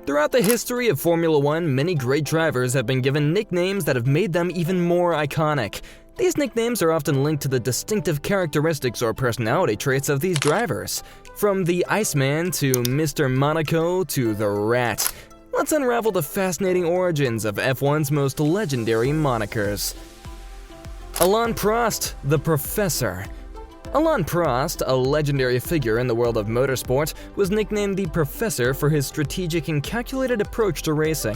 Throughout the history of Formula One, many great drivers have been given nicknames that have made them even more iconic. These nicknames are often linked to the distinctive characteristics or personality traits of these drivers. From the Iceman to Mr. Monaco to the Rat. Let's unravel the fascinating origins of F1's most legendary monikers. Alain Prost, the Professor. Alain Prost, a legendary figure in the world of motorsport, was nicknamed the Professor for his strategic and calculated approach to racing.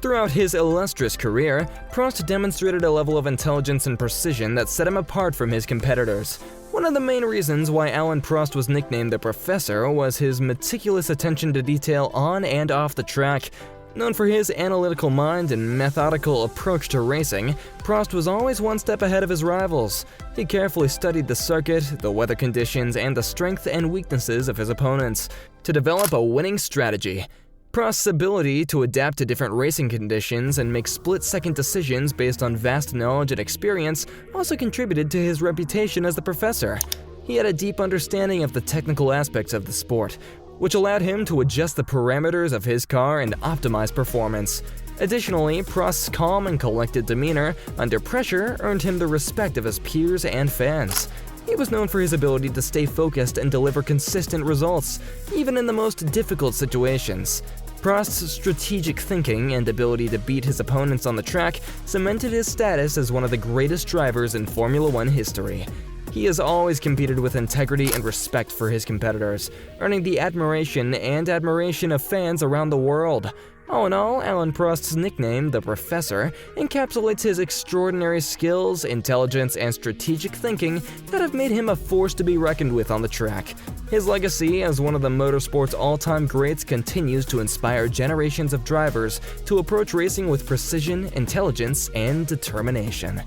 Throughout his illustrious career, Prost demonstrated a level of intelligence and precision that set him apart from his competitors. One of the main reasons why Alain Prost was nicknamed the Professor was his meticulous attention to detail on and off the track. Known for his analytical mind and methodical approach to racing, Prost was always one step ahead of his rivals. He carefully studied the circuit, the weather conditions, and the strengths and weaknesses of his opponents to develop a winning strategy. Prost's ability to adapt to different racing conditions and make split-second decisions based on vast knowledge and experience also contributed to his reputation as the Professor. He had a deep understanding of the technical aspects of the sport, which allowed him to adjust the parameters of his car and optimize performance. Additionally, Prost's calm and collected demeanor under pressure earned him the respect of his peers and fans. He was known for his ability to stay focused and deliver consistent results, even in the most difficult situations. Prost's strategic thinking and ability to beat his opponents on the track cemented his status as one of the greatest drivers in Formula One history. He has always competed with integrity and respect for his competitors, earning the admiration of fans around the world. All in all, Alain Prost's nickname, the Professor, encapsulates his extraordinary skills, intelligence, and strategic thinking that have made him a force to be reckoned with on the track. His legacy as one of the motorsport's all-time greats continues to inspire generations of drivers to approach racing with precision, intelligence, and determination.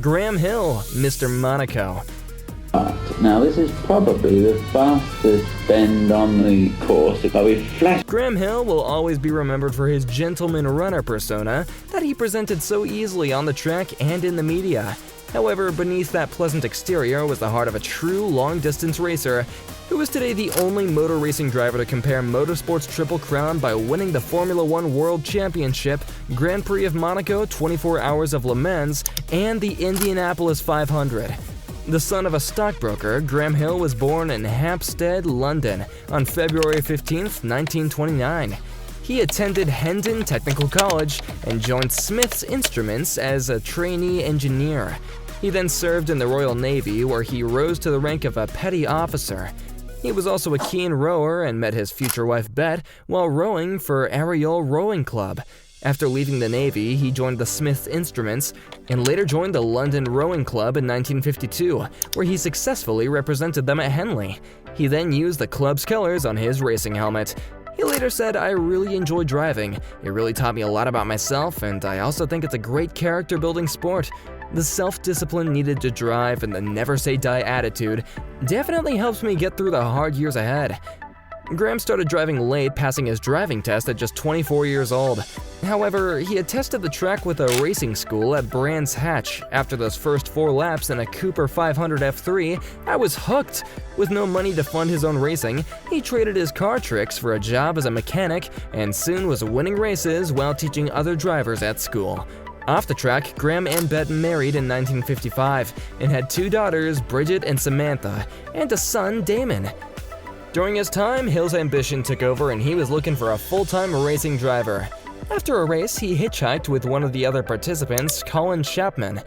Graham Hill, Mr. Monaco. Now this is probably the fastest bend on the course. Graham Hill will always be remembered for his gentleman runner persona that he presented so easily on the track and in the media. However, beneath that pleasant exterior was the heart of a true long-distance racer who is today the only motor racing driver to compare motorsport's Triple Crown by winning the Formula One World Championship, Grand Prix of Monaco, 24 Hours of Le Mans, and the Indianapolis 500. The son of a stockbroker, Graham Hill was born in Hampstead, London, on February 15, 1929. He attended Hendon Technical College and joined Smith's Instruments as a trainee engineer. He then served in the Royal Navy, where he rose to the rank of a petty officer. He was also a keen rower and met his future wife Bette while rowing for Ariel Rowing Club. After leaving the Navy, he joined the Smiths Instruments and later joined the London Rowing Club in 1952, where he successfully represented them at Henley. He then used the club's colors on his racing helmet. He later said, "I really enjoy driving. It really taught me a lot about myself, and I also think it's a great character-building sport. The self-discipline needed to drive and the never-say-die attitude definitely helps me get through the hard years ahead." Graham started driving late, passing his driving test at just 24 years old. However, he had tested the track with a racing school at Brands Hatch. After those first 4 laps in a Cooper 500 F3, I was hooked. With no money to fund his own racing, he traded his car tricks for a job as a mechanic and soon was winning races while teaching other drivers at school. Off the track, Graham and Bette married in 1955 and had 2 daughters, Bridget and Samantha, and a son, Damon. During his time, Hill's ambition took over and he was looking for a full-time racing driver. After a race, he hitchhiked with one of the other participants, Colin Chapman.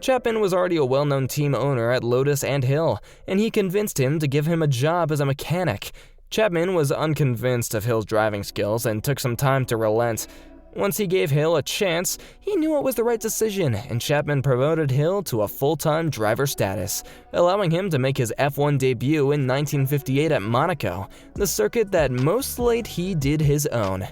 Chapman was already a well-known team owner at Lotus and Hill, and he convinced him to give him a job as a mechanic. Chapman was unconvinced of Hill's driving skills and took some time to relent. Once he gave Hill a chance, he knew it was the right decision, and Chapman promoted Hill to a full-time driver status, allowing him to make his F1 debut in 1958 at Monaco, the circuit that most late he did his own.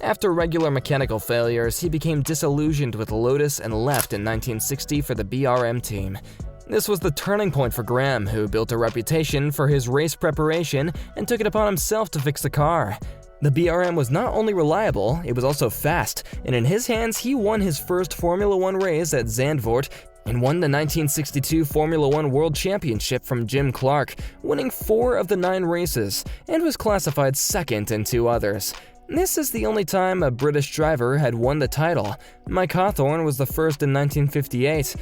After regular mechanical failures, he became disillusioned with Lotus and left in 1960 for the BRM team. This was the turning point for Graham, who built a reputation for his race preparation and took it upon himself to fix the car. The BRM was not only reliable, it was also fast, and in his hands he won his first Formula One race at Zandvoort and won the 1962 Formula One World Championship from Jim Clark, winning 4 of the 9 races, and was classified second in 2 others. This is the only time a British driver had won the title. Mike Hawthorne was the first in 1958.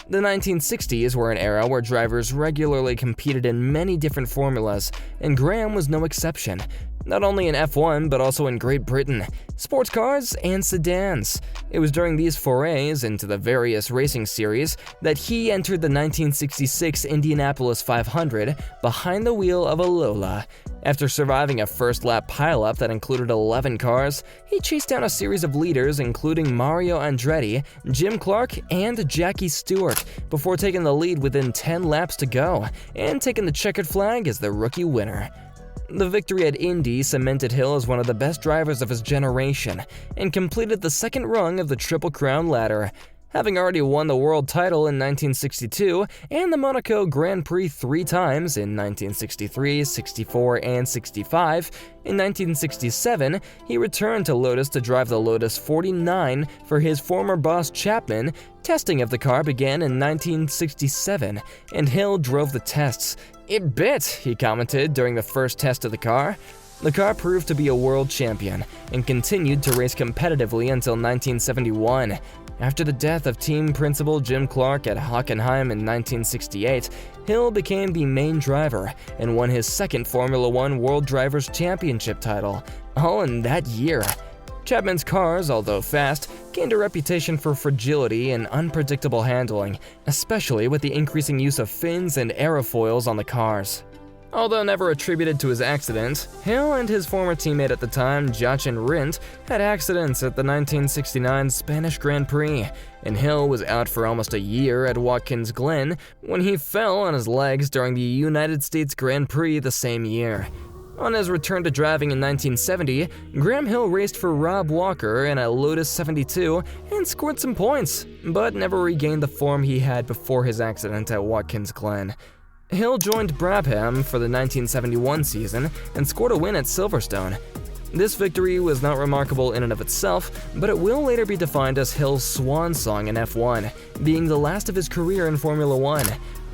The 1960s were an era where drivers regularly competed in many different formulas, and Graham was no exception. Not only in F1, but also in Great Britain, sports cars, and sedans. It was during these forays into the various racing series that he entered the 1966 Indianapolis 500 behind the wheel of a Lola. After surviving a first-lap pileup that included 11 cars, he chased down a series of leaders including Mario Andretti, Jim Clark, and Jackie Stewart, before taking the lead within 10 laps to go, and taking the checkered flag as the rookie winner. The victory at Indy cemented Hill as one of the best drivers of his generation, and completed the second rung of the Triple Crown ladder. Having already won the world title in 1962 and the Monaco Grand Prix 3 times in 1963, 64, and 65, in 1967 he returned to Lotus to drive the Lotus 49 for his former boss Chapman. Testing of the car began in 1967, and Hill drove the tests. "It bit," he commented during the first test of the car. The car proved to be a world champion and continued to race competitively until 1971. After the death of team principal Jim Clark at Hockenheim in 1968, Hill became the main driver and won his second Formula One World Drivers' Championship title, all in that year. Chapman's cars, although fast, gained a reputation for fragility and unpredictable handling, especially with the increasing use of fins and aerofoils on the cars. Although never attributed to his accident, Hill and his former teammate at the time, Jochen Rindt, had accidents at the 1969 Spanish Grand Prix, and Hill was out for almost a year at Watkins Glen when he fell on his legs during the United States Grand Prix the same year. On his return to driving in 1970, Graham Hill raced for Rob Walker in a Lotus 72 and scored some points, but never regained the form he had before his accident at Watkins Glen. Hill joined Brabham for the 1971 season and scored a win at Silverstone. This victory was not remarkable in and of itself, but it will later be defined as Hill's swan song in F1, being the last of his career in Formula One.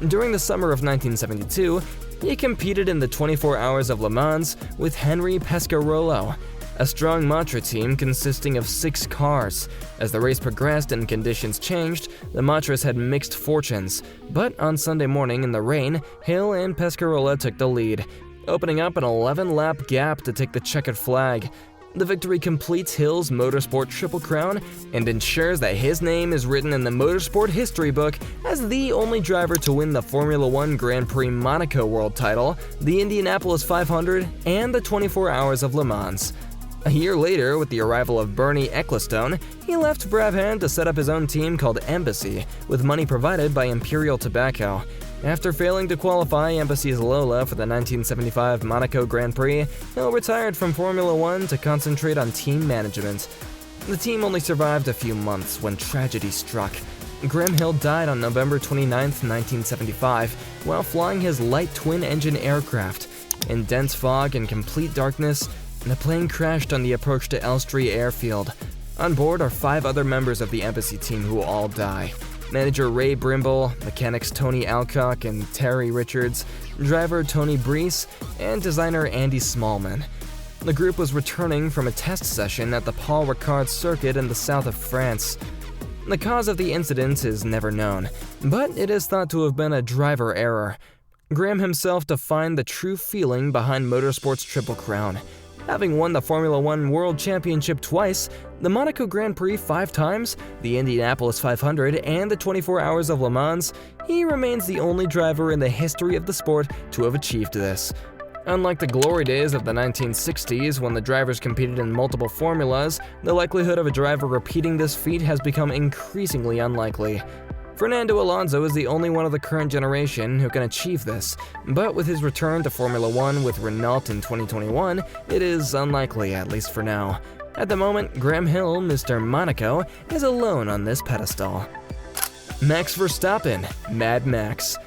During the summer of 1972, he competed in the 24 Hours of Le Mans with Henry Pescarolo, a strong Matra team consisting of 6 cars. As the race progressed and conditions changed, the Matras had mixed fortunes, but on Sunday morning in the rain, Hill and Pescarola took the lead, opening up an 11-lap gap to take the checkered flag. The victory completes Hill's motorsport Triple Crown and ensures that his name is written in the motorsport history book as the only driver to win the Formula One Grand Prix Monaco world title, the Indianapolis 500, and the 24 Hours of Le Mans. A year later, with the arrival of Bernie Ecclestone, he left Brabham to set up his own team called Embassy, with money provided by Imperial Tobacco. After failing to qualify Embassy's Lola for the 1975 Monaco Grand Prix, Hill retired from Formula One to concentrate on team management. The team only survived a few months when tragedy struck. Graham Hill died on November 29, 1975, while flying his light twin-engine aircraft. In dense fog and complete darkness, the plane crashed on the approach to Elstree Airfield. On board are 5 other members of the Embassy team who all die. Manager Ray Brimble, mechanics Tony Alcock and Terry Richards, driver Tony Brees, and designer Andy Smallman. The group was returning from a test session at the Paul Ricard circuit in the south of France. The cause of the incident is never known, but it is thought to have been a driver error. Graham himself defined the true feeling behind motorsport's Triple Crown. Having won the Formula One World Championship twice, the Monaco Grand Prix 5 times, the Indianapolis 500, and the 24 Hours of Le Mans, he remains the only driver in the history of the sport to have achieved this. Unlike the glory days of the 1960s when the drivers competed in multiple formulas, the likelihood of a driver repeating this feat has become increasingly unlikely. Fernando Alonso is the only one of the current generation who can achieve this, but with his return to Formula One with Renault in 2021, it is unlikely, at least for now. At the moment, Graham Hill, Mr. Monaco, is alone on this pedestal. Max Verstappen, Mad Max.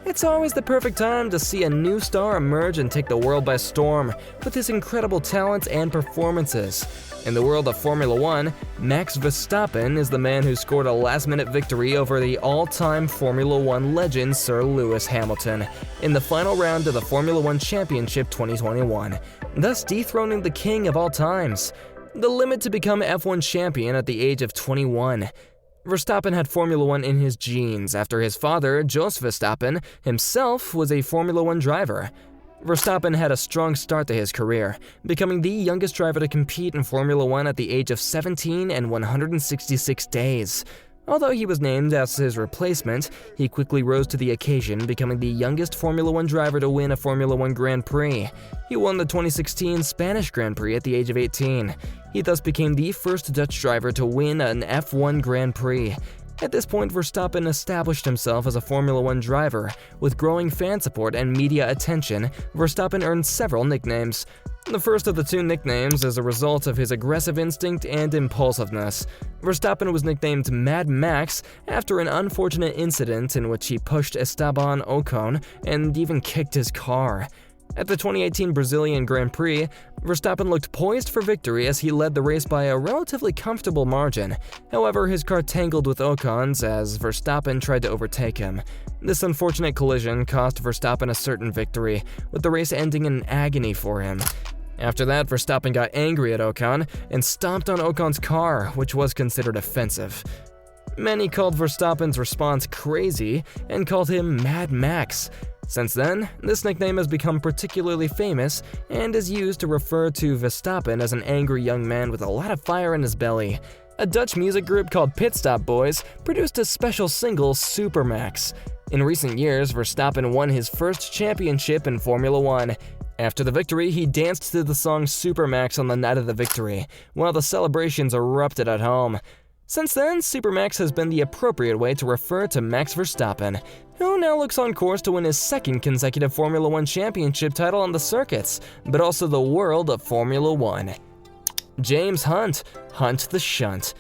It's always the perfect time to see a new star emerge and take the world by storm with his incredible talents and performances. In the world of Formula One, Max Verstappen is the man who scored a last-minute victory over the all-time Formula One legend Sir Lewis Hamilton in the final round of the Formula One Championship 2021, thus dethroning the king of all times. The limit to become F1 champion at the age of 21. Verstappen had Formula One in his genes after his father, Jos Verstappen, himself was a Formula One driver. Verstappen had a strong start to his career, becoming the youngest driver to compete in Formula One at the age of 17 and 166 days. Although he was named as his replacement, he quickly rose to the occasion, becoming the youngest Formula One driver to win a Formula One Grand Prix. He won the 2016 Spanish Grand Prix at the age of 18. He thus became the first Dutch driver to win an F1 Grand Prix. At this point, Verstappen established himself as a Formula One driver. With growing fan support and media attention, Verstappen earned several nicknames. The first of the two nicknames is a result of his aggressive instinct and impulsiveness. Verstappen was nicknamed Mad Max after an unfortunate incident in which he pushed Esteban Ocon and even kicked his car. At the 2018 Brazilian Grand Prix, Verstappen looked poised for victory as he led the race by a relatively comfortable margin. However, his car tangled with Ocon's as Verstappen tried to overtake him. This unfortunate collision cost Verstappen a certain victory, with the race ending in agony for him. After that, Verstappen got angry at Ocon and stomped on Ocon's car, which was considered offensive. Many called Verstappen's response crazy and called him Mad Max. Since then, this nickname has become particularly famous and is used to refer to Verstappen as an angry young man with a lot of fire in his belly. A Dutch music group called Pit Stop Boys produced a special single, Supermax. In recent years, Verstappen won his first championship in Formula One. After the victory, he danced to the song Supermax on the night of the victory, while the celebrations erupted at home. Since then, Supermax has been the appropriate way to refer to Max Verstappen, who now looks on course to win his second consecutive Formula One championship title on the circuits, but also the world of Formula One. James Hunt, Hunt the Shunt.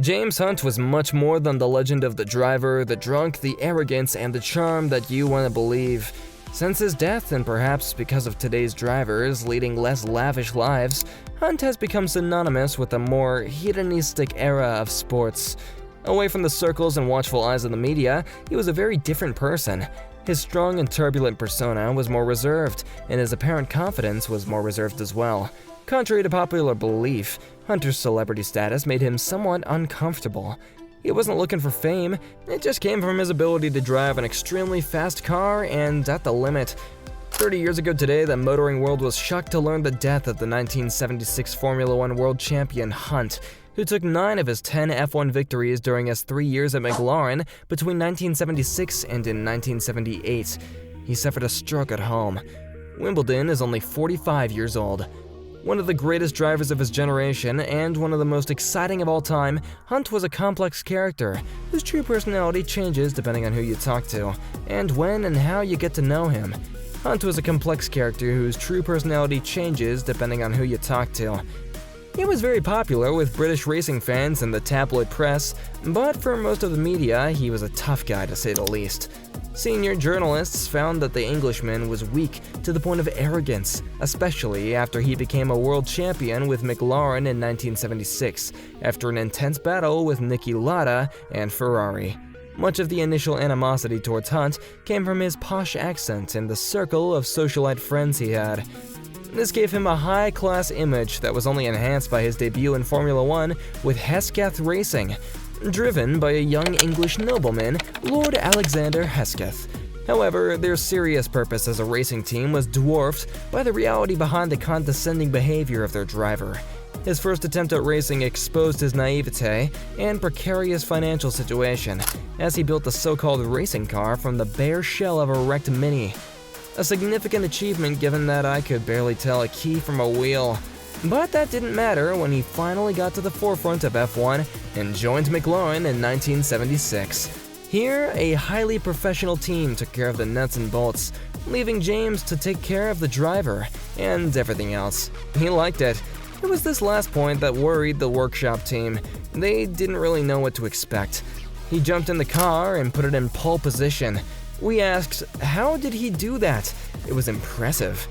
James Hunt was much more than the legend of the driver, the drunk, the arrogance, and the charm that you want to believe. Since his death, and perhaps because of today's drivers leading less lavish lives, Hunt has become synonymous with a more hedonistic era of sports. Away from the circles and watchful eyes of the media, he was a very different person. His strong and turbulent persona was more reserved, and his apparent confidence was more reserved as well. Contrary to popular belief, Hunter's celebrity status made him somewhat uncomfortable. He wasn't looking for fame, it just came from his ability to drive an extremely fast car and at the limit. 30 years ago today, the motoring world was shocked to learn the death of the 1976 Formula One world champion Hunt, who took 9 of his 10 F1 victories during his 3 years at McLaren between 1976 and in 1978. He suffered a stroke at home. Wimbledon is only 45 years old. One of the greatest drivers of his generation and one of the most exciting of all time, Hunt was a complex character whose true personality changes depending on who you talk to, and when and how you get to know him. Hunt was a complex character whose true personality changes depending on who you talk to. He was very popular with British racing fans and the tabloid press, but for most of the media, he was a tough guy to say the least. Senior journalists found that the Englishman was weak to the point of arrogance, especially after he became a world champion with McLaren in 1976, after an intense battle with Niki Lauda and Ferrari. Much of the initial animosity towards Hunt came from his posh accent and the circle of socialite friends he had. This gave him a high-class image that was only enhanced by his debut in Formula One with Hesketh Racing, driven by a young English nobleman, Lord Alexander Hesketh. However, their serious purpose as a racing team was dwarfed by the reality behind the condescending behavior of their driver. His first attempt at racing exposed his naivete and precarious financial situation, as he built the so-called racing car from the bare shell of a wrecked Mini. A significant achievement given that I could barely tell a key from a wheel. But that didn't matter when he finally got to the forefront of F1 and joined McLaren in 1976. Here, a highly professional team took care of the nuts and bolts, leaving James to take care of the driver and everything else. He liked it. It was this last point that worried the workshop team. They didn't really know what to expect. He jumped in the car and put it in pole position. We asked, how did he do that? It was impressive.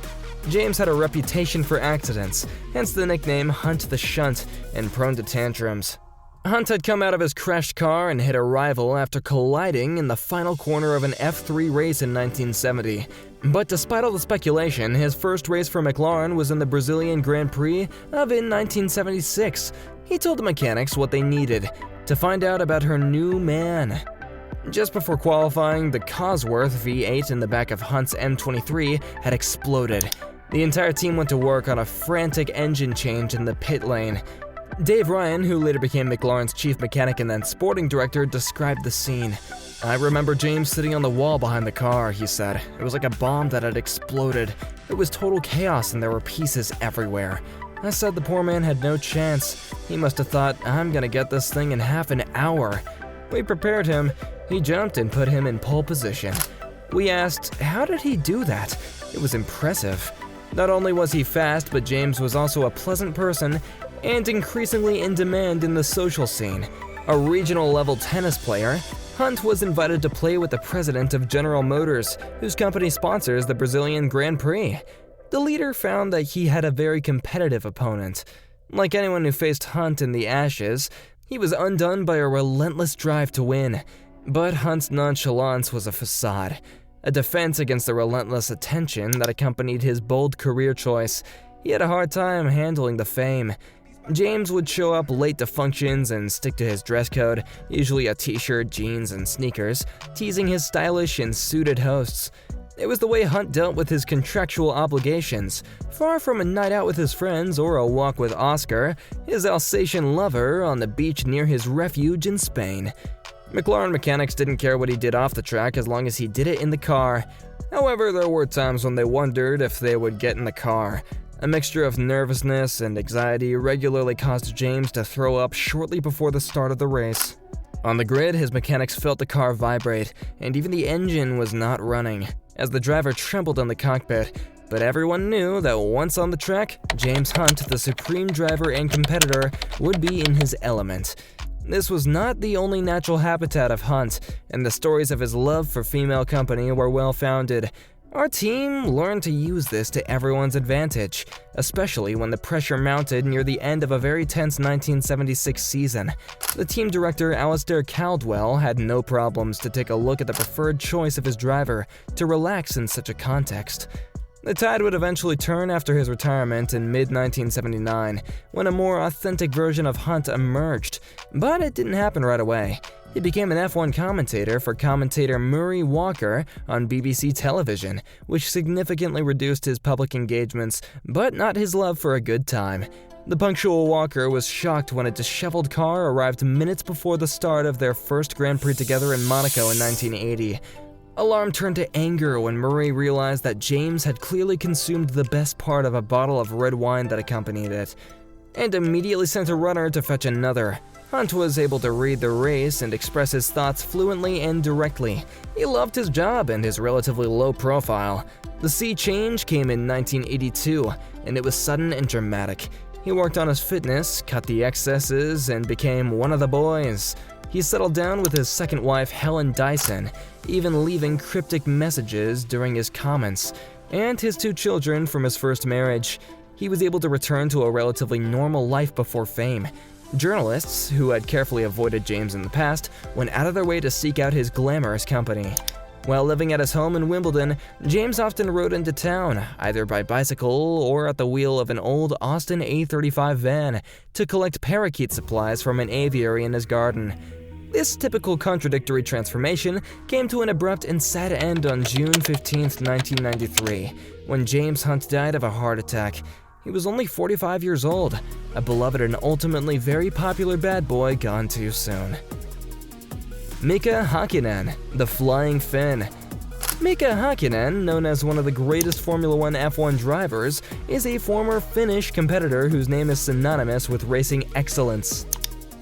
James had a reputation for accidents, hence the nickname Hunt the Shunt, and prone to tantrums. Hunt had come out of his crashed car and hit a rival after colliding in the final corner of an F3 race in 1970. But despite all the speculation, his first race for McLaren was in the Brazilian Grand Prix of in 1976. He told the mechanics what they needed to find out about her new man. Just before qualifying, the Cosworth V8 in the back of Hunt's M23 had exploded. The entire team went to work on a frantic engine change in the pit lane. Dave Ryan, who later became McLaren's chief mechanic and then sporting director, described the scene. "I remember James sitting on the wall behind the car," he said. "It was like a bomb that had exploded. It was total chaos and there were pieces everywhere. I said the poor man had no chance. He must have thought, I'm gonna get this thing in half an hour. We prepared him. He jumped and put him in pole position. We asked, how did he do that? It was impressive. Not only was he fast, but James was also a pleasant person and increasingly in demand in the social scene. A regional-level tennis player, Hunt was invited to play with the president of General Motors, whose company sponsors the Brazilian Grand Prix. The leader found that he had a very competitive opponent. Like anyone who faced Hunt in the Ashes, he was undone by a relentless drive to win. But Hunt's nonchalance was a facade, a defense against the relentless attention that accompanied his bold career choice. He had a hard time handling the fame. James would show up late to functions and stick to his dress code, usually a t-shirt, jeans, and sneakers, teasing his stylish and suited hosts. It was the way Hunt dealt with his contractual obligations. Far from a night out with his friends or a walk with Oscar, his Alsatian lover, on the beach near his refuge in Spain. McLaren mechanics didn't care what he did off the track as long as he did it in the car. However, there were times when they wondered if they would get in the car. A mixture of nervousness and anxiety regularly caused James to throw up shortly before the start of the race. On the grid, his mechanics felt the car vibrate, and even the engine was not running, as the driver trembled in the cockpit. But everyone knew that once on the track, James Hunt, the supreme driver and competitor, would be in his element. This was not the only natural habitat of Hunt, and the stories of his love for female company were well-founded. Our team learned to use this to everyone's advantage, especially when the pressure mounted near the end of a very tense 1976 season. The team director, Alistair Caldwell, had no problems to take a look at the preferred choice of his driver to relax in such a context. The tide would eventually turn after his retirement in mid-1979, when a more authentic version of Hunt emerged, but it didn't happen right away. He became an F1 commentator for commentator Murray Walker on BBC television, which significantly reduced his public engagements, but not his love for a good time. The punctual Walker was shocked when a disheveled car arrived minutes before the start of their first Grand Prix together in Monaco in 1980. Alarm turned to anger when Murray realized that James had clearly consumed the best part of a bottle of red wine that accompanied it, and immediately sent a runner to fetch another. Hunt was able to read the race and express his thoughts fluently and directly. He loved his job and his relatively low profile. The sea change came in 1982, and it was sudden and dramatic. He worked on his fitness, cut the excesses, and became one of the boys. He settled down with his second wife, Helen Dyson, even leaving cryptic messages during his comments, and his 2 children from his first marriage. He was able to return to a relatively normal life before fame. Journalists, who had carefully avoided James in the past, went out of their way to seek out his glamorous company. While living at his home in Wimbledon, James often rode into town, either by bicycle or at the wheel of an old Austin A35 van, to collect parakeet supplies from an aviary in his garden. This typical contradictory transformation came to an abrupt and sad end on June 15, 1993, when James Hunt died of a heart attack. He was only 45 years old, a beloved and ultimately very popular bad boy gone too soon. Mika Hakkinen, the Flying Finn. Mika Hakkinen, known as one of the greatest Formula One F1 drivers, is a former Finnish competitor whose name is synonymous with racing excellence.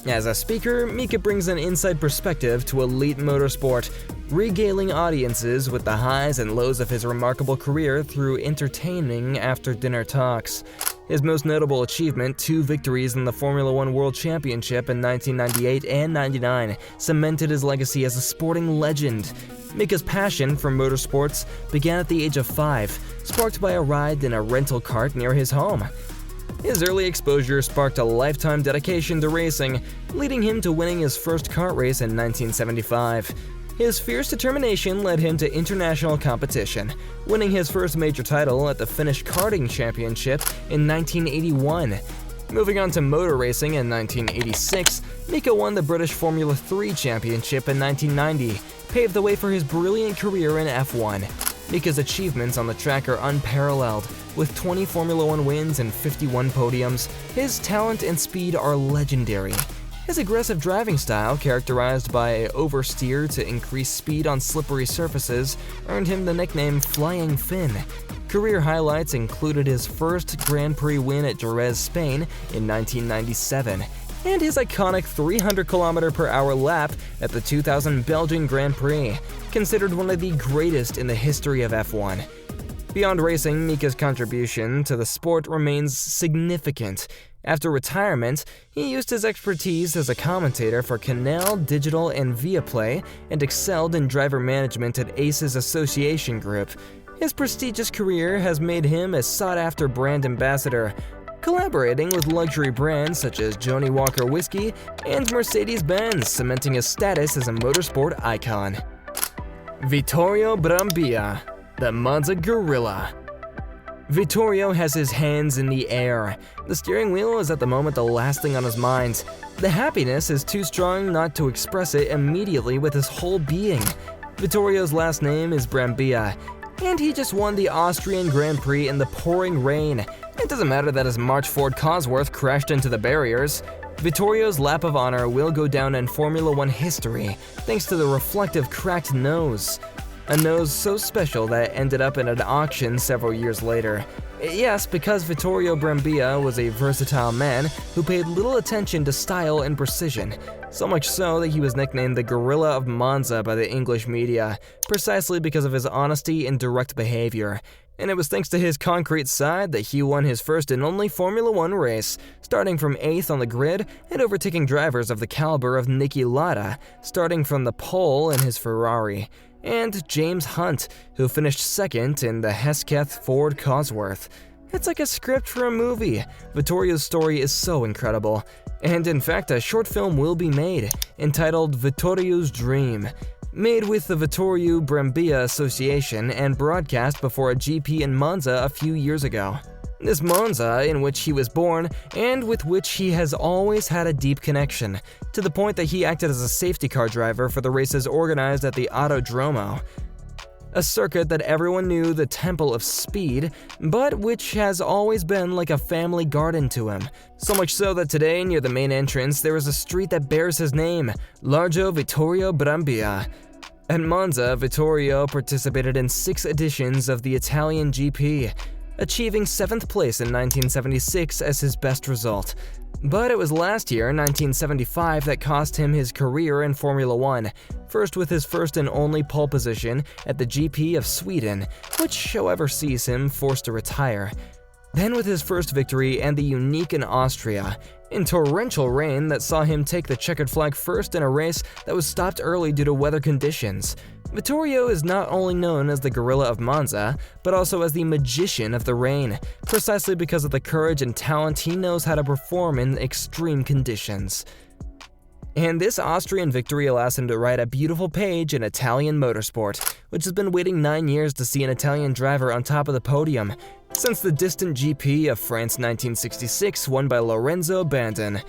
As a speaker, Mika brings an inside perspective to elite motorsport, regaling audiences with the highs and lows of his remarkable career through entertaining after-dinner talks. His most notable achievement, 2 victories in the Formula One World Championship in 1998 and 99, cemented his legacy as a sporting legend. Mika's passion for motorsports began at the age of 5, sparked by a ride in a rental cart near his home. His early exposure sparked a lifetime dedication to racing, leading him to winning his first kart race in 1975. His fierce determination led him to international competition, winning his first major title at the Finnish Karting Championship in 1981. Moving on to motor racing in 1986, Mika won the British Formula 3 Championship in 1990, paved the way for his brilliant career in F1. Mika's achievements on the track are unparalleled. With 20 Formula 1 wins and 51 podiums, his talent and speed are legendary. His aggressive driving style, characterized by oversteer to increase speed on slippery surfaces, earned him the nickname Flying Finn. Career highlights included his first Grand Prix win at Jerez, Spain in 1997, and his iconic 300 km/h lap at the 2000 Belgian Grand Prix, considered one of the greatest in the history of F1. Beyond racing, Mika's contribution to the sport remains significant. After retirement, he used his expertise as a commentator for Canal, Digital, and Viaplay, and excelled in driver management at Aces Association Group. His prestigious career has made him a sought-after brand ambassador, collaborating with luxury brands such as Johnnie Walker Whiskey and Mercedes-Benz, cementing his status as a motorsport icon. Vittorio Brambilla, the Monza Gorilla. Vittorio has his hands in the air. The steering wheel is at the moment the last thing on his mind. The happiness is too strong not to express it immediately with his whole being. Vittorio's last name is Brambilla, and he just won the Austrian Grand Prix in the pouring rain. It doesn't matter that his March Ford Cosworth crashed into the barriers. Vittorio's lap of honor will go down in Formula One history, thanks to the reflective cracked nose. A nose so special that it ended up in an auction several years later. Yes, because Vittorio Brambilla was a versatile man who paid little attention to style and precision, so much so that he was nicknamed the Gorilla of Monza by the English media, precisely because of his honesty and direct behavior. And it was thanks to his concrete side that he won his first and only Formula One race, starting from 8th on the grid and overtaking drivers of the caliber of Niki Lauda, starting from the pole in his Ferrari, and James Hunt, who finished second in the Hesketh Ford Cosworth. It's like a script for a movie. Vittorio's story is so incredible. And in fact, a short film will be made, entitled Vittorio's Dream, made with the Vittorio Brambilla Association and broadcast before a GP in Monza a few years ago. This Monza, in which he was born, and with which he has always had a deep connection, to the point that he acted as a safety car driver for the races organized at the Autodromo, a circuit that everyone knew the Temple of Speed, but which has always been like a family garden to him. So much so that today, near the main entrance, there is a street that bears his name, Largo Vittorio Brambilla. At Monza, Vittorio participated in 6 editions of the Italian GP, achieving 7th place in 1976 as his best result. But it was last year, 1975, that cost him his career in Formula One, first with his first and only pole position at the GP of Sweden, which however sees him forced to retire. Then with his first victory and the unique in Austria, in torrential rain that saw him take the checkered flag first in a race that was stopped early due to weather conditions. Vittorio is not only known as the Gorilla of Monza, but also as the Magician of the Rain, precisely because of the courage and talent he knows how to perform in extreme conditions. And this Austrian victory allows him to write a beautiful page in Italian motorsport, which has been waiting 9 years to see an Italian driver on top of the podium, since the distant GP of France 1966 won by Lorenzo Bandon.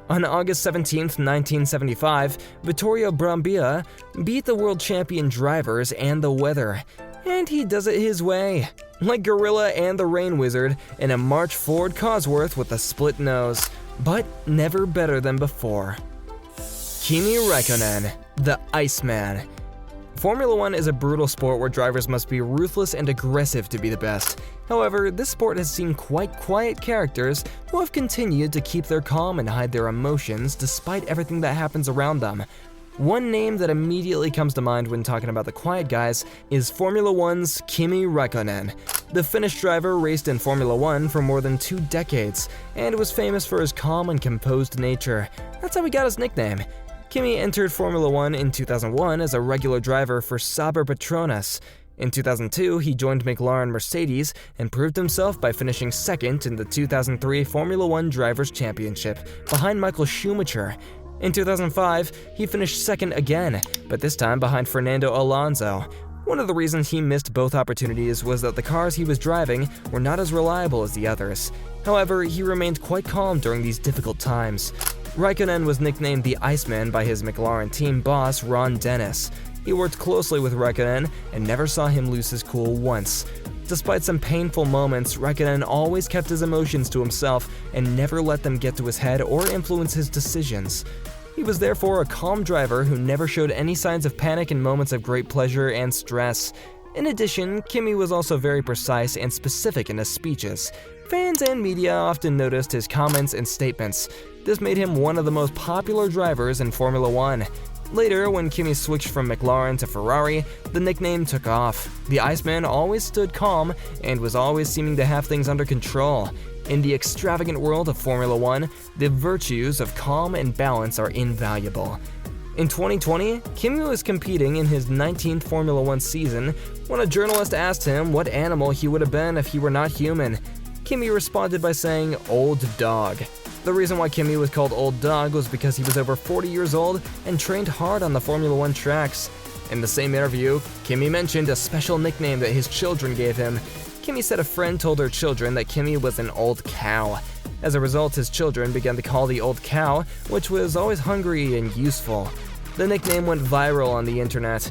On August 17, 1975, Vittorio Brambilla beat the world champion drivers and the weather, and he does it his way, like Gorilla and the Rain Wizard in a March Ford Cosworth with a split nose, but never better than before. Kimi Räikkönen, the Iceman. Formula One is a brutal sport where drivers must be ruthless and aggressive to be the best. However, this sport has seen quite quiet characters who have continued to keep their calm and hide their emotions despite everything that happens around them. One name that immediately comes to mind when talking about the quiet guys is Formula One's Kimi Räikkönen. The Finnish driver raced in Formula One for more than 2 decades and was famous for his calm and composed nature. That's how he got his nickname. Kimi entered Formula One in 2001 as a regular driver for Saber Petronas. In 2002, he joined McLaren Mercedes and proved himself by finishing second in the 2003 Formula One Drivers' Championship, behind Michael Schumacher. In 2005, he finished second again, but this time behind Fernando Alonso. One of the reasons he missed both opportunities was that the cars he was driving were not as reliable as the others. However, he remained quite calm during these difficult times. Räikkönen was nicknamed the Iceman by his McLaren team boss Ron Dennis. He worked closely with Räikkönen and never saw him lose his cool once. Despite some painful moments, Räikkönen always kept his emotions to himself and never let them get to his head or influence his decisions. He was therefore a calm driver who never showed any signs of panic in moments of great pleasure and stress. In addition, Kimi was also very precise and specific in his speeches. Fans and media often noticed his comments and statements. This made him one of the most popular drivers in Formula One. Later, when Kimi switched from McLaren to Ferrari, the nickname took off. The Iceman always stood calm and was always seeming to have things under control. In the extravagant world of Formula One, the virtues of calm and balance are invaluable. In 2020, Kimi was competing in his 19th Formula One season when a journalist asked him what animal he would have been if he were not human. Kimi responded by saying, "Old dog." The reason why Kimi was called Old Dog was because he was over 40 years old and trained hard on the Formula One tracks. In the same interview, Kimi mentioned a special nickname that his children gave him. Kimi said a friend told her children that Kimi was an old cow. As a result, his children began to call the old cow, which was always hungry and useful. The nickname went viral on the internet.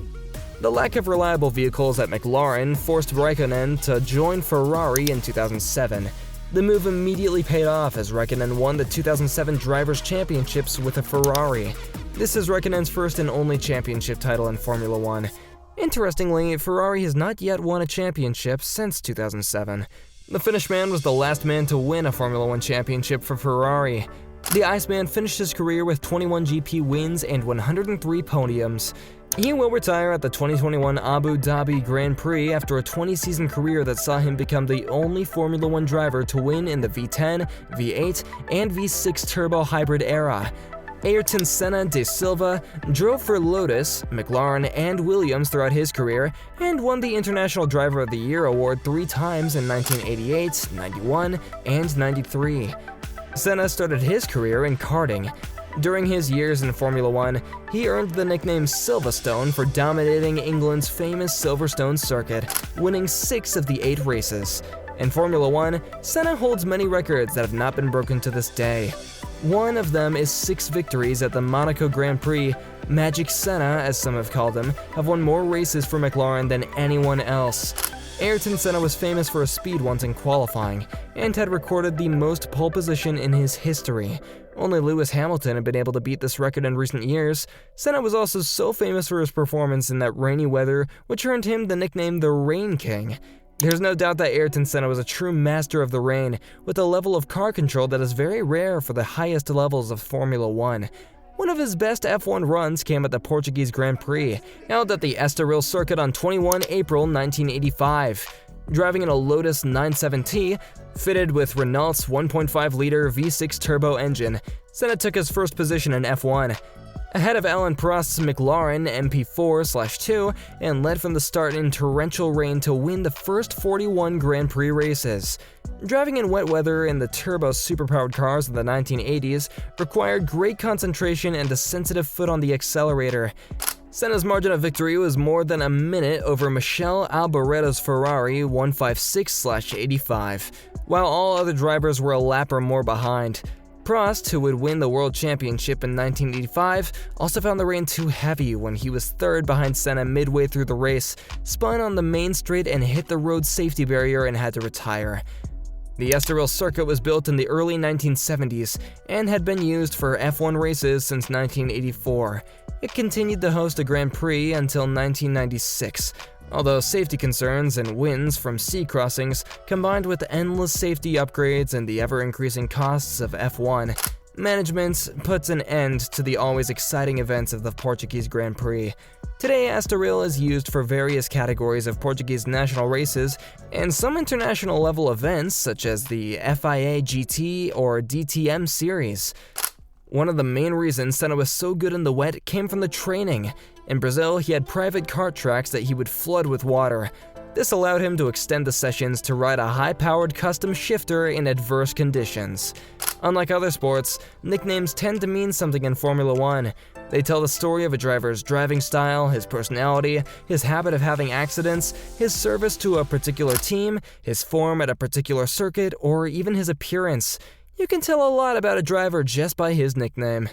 The lack of reliable vehicles at McLaren forced Räikkönen to join Ferrari in 2007. The move immediately paid off as Räikkönen won the 2007 Drivers' Championships with a Ferrari. This is Räikkönen's first and only championship title in Formula One. Interestingly, Ferrari has not yet won a championship since 2007. The Finnish man was the last man to win a Formula One championship for Ferrari. The Iceman finished his career with 21 GP wins and 103 podiums. He will retire at the 2021 Abu Dhabi Grand Prix after a 20-season career that saw him become the only Formula One driver to win in the V10, V8, and V6 turbo hybrid era. Ayrton Senna de Silva drove for Lotus, McLaren, and Williams throughout his career and won the International Driver of the Year award 3 times in 1988, 91, and 93. Senna started his career in karting. During his years in Formula One, he earned the nickname Silverstone for dominating England's famous Silverstone circuit, winning 6 of the 8 races. In Formula One, Senna holds many records that have not been broken to this day. One of them is 6 victories at the Monaco Grand Prix. Magic Senna, as some have called him, have won more races for McLaren than anyone else. Ayrton Senna was famous for his speed once in qualifying, and had recorded the most pole position in his history. Only Lewis Hamilton had been able to beat this record in recent years. Senna was also so famous for his performance in that rainy weather, which earned him the nickname the Rain King. There's no doubt that Ayrton Senna was a true master of the rain, with a level of car control that is very rare for the highest levels of Formula One. One of his best F1 runs came at the Portuguese Grand Prix, held at the Estoril circuit on 21 April 1985. Driving in a Lotus 97T, fitted with Renault's 1.5-liter V6 turbo engine, Senna took his first position in F1. Ahead of Alain Prost's McLaren MP4/2 and led from the start in torrential rain to win the first 41 Grand Prix races. Driving in wet weather in the turbo superpowered cars of the 1980s required great concentration and a sensitive foot on the accelerator. Senna's margin of victory was more than a minute over Michele Alboretto's Ferrari 156/85, while all other drivers were a lap or more behind. Prost, who would win the World Championship in 1985, also found the rain too heavy when he was third behind Senna midway through the race, spun on the main straight and hit the road safety barrier and had to retire. The Estoril circuit was built in the early 1970s and had been used for F1 races since 1984. It continued to host a Grand Prix until 1996. Although safety concerns and winds from sea crossings, combined with endless safety upgrades and the ever-increasing costs of F1, Management puts an end to the always exciting events of the Portuguese Grand Prix. Today, Estoril is used for various categories of Portuguese national races and some international level events such as the FIA GT or DTM series. One of the main reasons Senna was so good in the wet came from the training. In Brazil, he had private kart tracks that he would flood with water. This allowed him to extend the sessions to ride a high-powered custom shifter in adverse conditions. Unlike other sports, nicknames tend to mean something in Formula One. They tell the story of a driver's driving style, his personality, his habit of having accidents, his service to a particular team, his form at a particular circuit, or even his appearance. You can tell a lot about a driver just by his nickname.